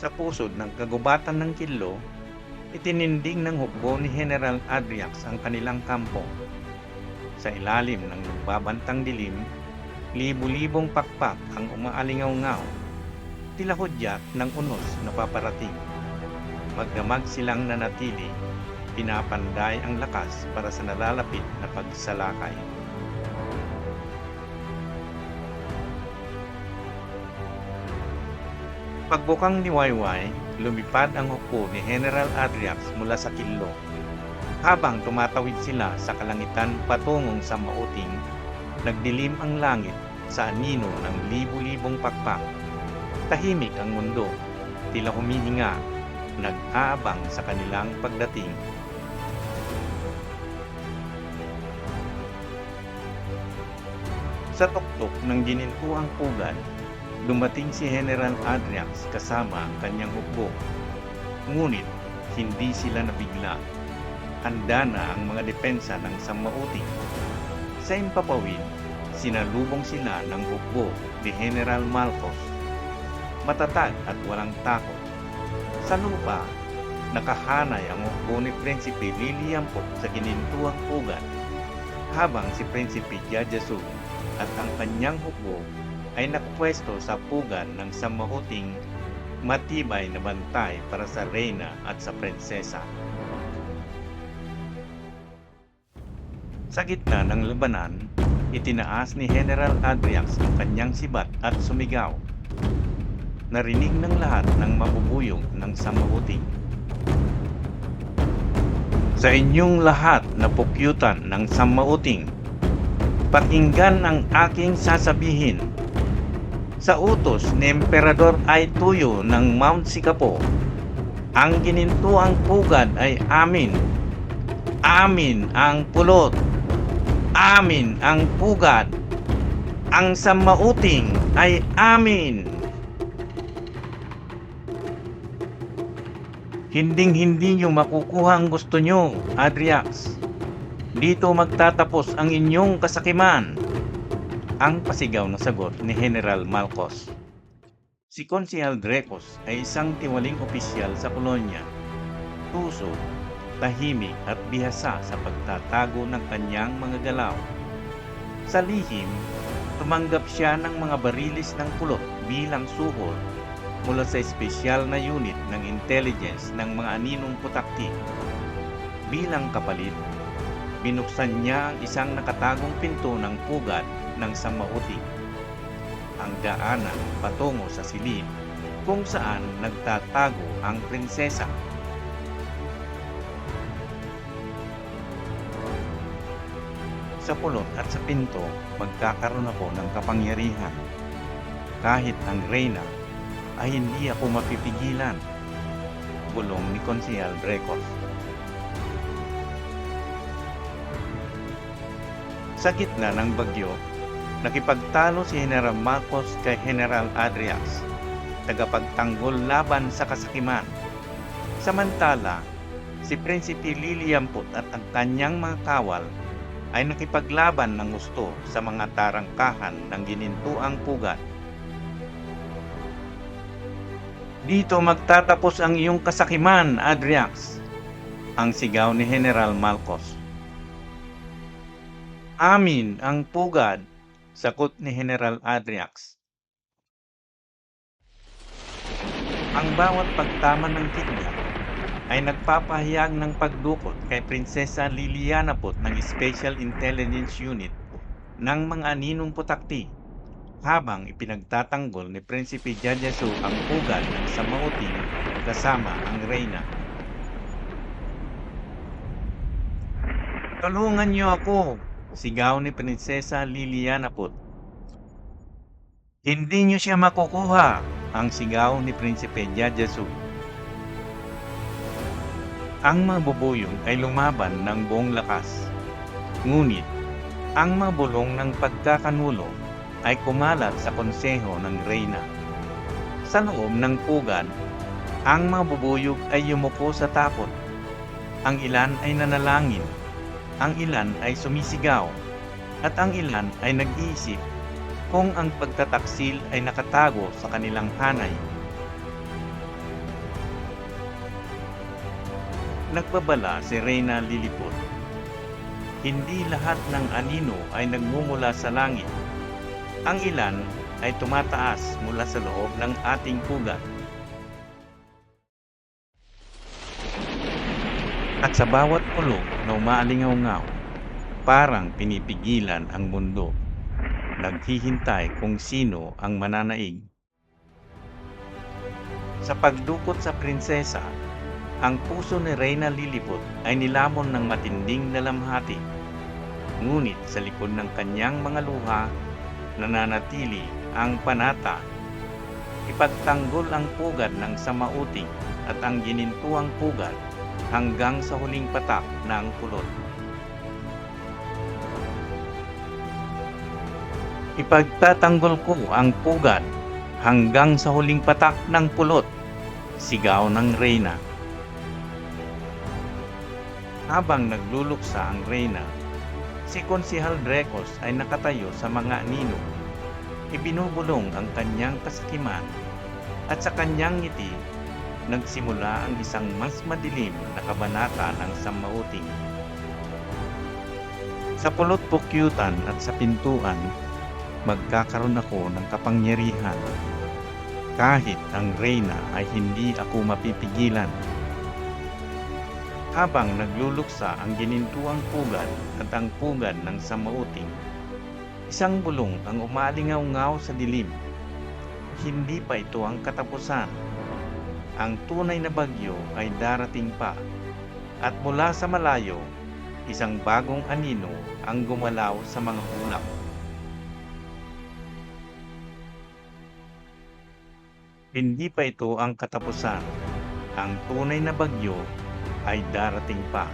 Sa pusod ng kagubatan ng Kidlo, itininding ng hukbo ni General Adriax ang kanilang kampo. Sa ilalim ng nagbabantang dilim, libu-libong pakpak ang umaalingaw-ngaw, tila hudyat ng unos na paparating. Magdamag silang nanatili, pinapanday ang lakas para sa nalalapit na pagsalakay. Pagbukang ni Wayway, lumipad ang hukbo ni General Adriax mula sa Kidlo. Habang tumatawid sila sa kalangitan patungong sa Mauting, nagdilim ang langit sa anino ng libu-libong pakpak. Tahimik ang mundo, tila humihinga, nag-aabang sa kanilang pagdating. Sa tuktok ng ginintuang pugad, dumating si General Adriax kasama ang kanyang hukbo. Ngunit hindi sila nabigla. Handa na ang mga depensa ng Samauting. Sa impapawid, sinalubong sila ng hukbo ni General Malcos. Matatag at walang takot. Sa lupa, nakahanay ang hukbo ni Prinsipe Liliampok sa ginintuang pugad, habang si Prinsipe Jajasu at ang kanyang hukbo ay nakapwesto sa pugad ng Samauting, matibay na bantay para sa reyna at sa prinsesa. Sa gitna ng labanan, itinaas ni General Adriax ang kanyang sibat at sumigaw. Narinig ng lahat ng mabubuyog ng Samauting. Sa inyong lahat na pukyutan ng Samauting, pakinggan ang aking sasabihin. Sa utos ni Emperador Aituyo ng Mount Sikapo, ang ginintuang pugad ay amin. Amin ang pulot. Amin ang pugad. Ang Samauting ay amin. Hinding-hindi nyo makukuha ang gusto nyo, Adriax. Dito magtatapos ang inyong kasakiman. Ang pasigaw na sagot ni General Malcos. Si Konsehal Drecos ay isang tiwaling opisyal sa kolonya. Tuso, tahimik at bihasa sa pagtatago ng kanyang mga galaw. Sa lihim, tumanggap siya ng mga barilis ng pulot bilang suhol mula sa espesyal na unit ng intelligence ng mga aninong putakti. Bilang kapalit, binuksan niya ang isang nakatagong pinto ng pugad ng Samauting, ang daanan patungo sa silid kung saan nagtatago ang prinsesa. Sa pulot at sa pinto, magkakaroon ako ng kapangyarihan. Kahit ang reyna ay hindi ako mapipigilan, bulong ni Konsehal Drecos. Sa gitna ng bagyo, nakipagtalo si General Malcos kay General Adriax, tagapagtanggol laban sa kasakiman. Samantala, si Prinsipe Liliamput at ang kanyang mga kawal ay nakipaglaban ng gusto sa mga tarangkahan ng ginintuang pugad. Dito magtatapos ang iyong kasakiman, Adriax, ang sigaw ni General Malcos. Amin ang pugad, sagot ni General Adriax. Ang bawat pagtama ng kidlat ay nagpapahayag ng pagdukot kay Prinsesa Lilianaput ng Special Intelligence Unit ng mga aninong putakti, habang ipinagtatanggol ni Prinsipe Jajasu ang pugad ng Samauting kasama ang reyna. Tulungan niyo ako, sigaw ni Prinsesa Lilianaput. Hindi niyo siya makukuha, ang sigaw ni Prinsipe Jajasu. Ang mga bubuyog ay lumaban ng buong lakas. Ngunit, ang mga bulong ng pagkakanulo ay kumalat sa konseho ng reyna. Sa loob ng pugad, ang mga bubuyog ay yumuko sa takot. Ang ilan ay nanalangin, ang ilan ay sumisigaw, at ang ilan ay nag-iisip kung ang pagtataksil ay nakatago sa kanilang hanay. Nagbabala si Reyna Lilliput. Hindi lahat ng anino ay nagmumula sa langit. Ang ilan ay tumataas mula sa loob ng ating pugad. At sa bawat pulong na umaalingaw-ngaw, parang pinipigilan ang mundo. Naghihintay kung sino ang mananaig. Sa pagdukot sa prinsesa, ang puso ni Reyna Lilliput ay nilamon ng matinding dalamhati. Ngunit sa likod ng kanyang mga luha, nananatili ang panata. Ipagtanggol ang pugad ng samauting at ang ginintuang pugad hanggang sa huling patak ng pulot. Ipagtatanggol ko ang pugad hanggang sa huling patak ng pulot, sigaw ng Reyna. Habang nagluluksa ang Reyna, si Konsehal Drecos ay nakatayo sa mga anino. Ibinubulong ang kanyang kasakiman at sa kanyang ngiti, nagsimula ang isang mas madilim na kabanata ng samauting. Sa pulot pukyutan at sa pintuan, magkakaroon ako ng kapangyarihan. Kahit ang Reyna ay hindi ako mapipigilan. Habang nagluluksa ang ginintuang pugad at ang pugad ng samauting, isang bulong ang umalingaw-ngaw sa dilim. Hindi pa ito ang katapusan. Ang tunay na bagyo ay darating pa. At mula sa malayo, isang bagong anino ang gumalaw sa mga ulap. Hindi pa ito ang katapusan. Ang tunay na bagyo ay darating pa.